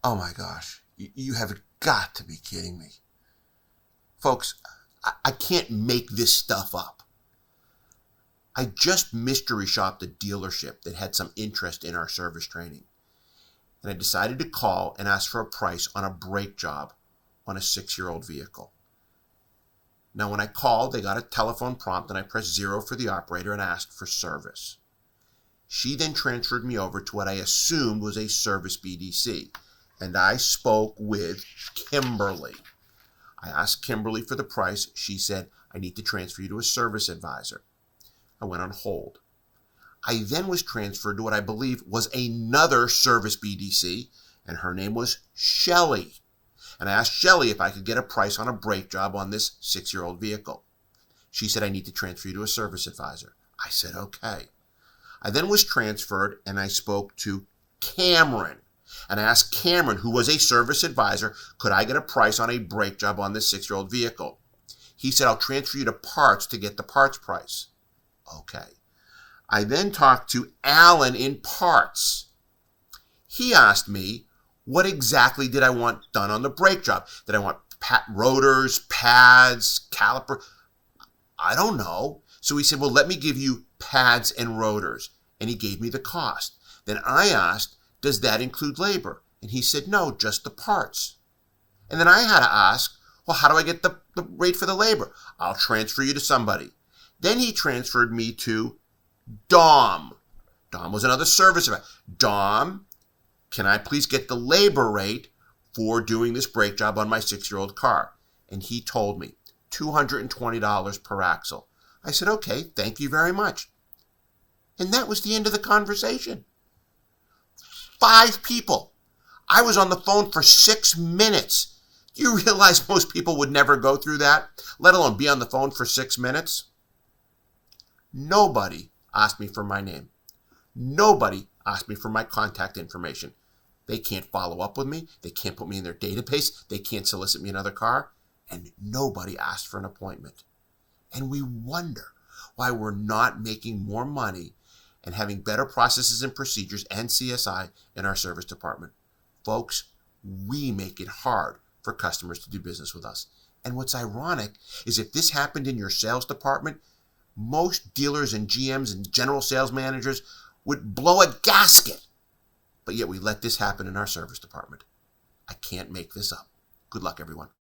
Oh my gosh, you have got to be kidding me. Folks, I can't make this stuff up. I just mystery shopped a dealership that had some interest in our service training. And I decided to call and ask for a price on a brake job on a 6-year-old vehicle. Now, when I called, they got a telephone prompt and I pressed 0 for the operator and asked for service. She then transferred me over to what I assumed was a service BDC, and I spoke with Kimberly. I asked Kimberly for the price. She said, I need to transfer you to a service advisor. I went on hold. I then was transferred to what I believe was another service BDC, and her name was Shelley. And I asked Shelley if I could get a price on a brake job on this 6-year-old vehicle. She said, I need to transfer you to a service advisor. I said, okay. I then was transferred and I spoke to Cameron. And I asked Cameron, who was a service advisor, could I get a price on a brake job on this 6-year-old vehicle? He said, I'll transfer you to parts to get the parts price. Okay. I then talked to Alan in parts. He asked me, what exactly did I want done on the brake job? Did I want rotors, pads, caliper? I don't know. So he said, well, let me give you pads and rotors. And he gave me the cost. Then I asked, does that include labor? And he said, no, just the parts. And then I had to ask, well, how do I get the rate for the labor? I'll transfer you to somebody. Then he transferred me to Dom. Dom was another service advisor. Dom, can I please get the labor rate for doing this brake job on my 6-year-old car? And he told me $220 per axle. I said, okay, thank you very much. And that was the end of the conversation. 5 people. I was on the phone for 6 minutes. Do you realize most people would never go through that, let alone be on the phone for 6 minutes? Nobody asked me for my name. Nobody asked me for my contact information. They can't follow up with me. They can't put me in their database. They can't solicit me another car. And nobody asked for an appointment. And we wonder why we're not making more money and having better processes and procedures and CSI in our service department. Folks, we make it hard for customers to do business with us. And what's ironic is if this happened in your sales department, most dealers and GMs and general sales managers would blow a gasket. But yet we let this happen in our service department. I can't make this up. Good luck, everyone.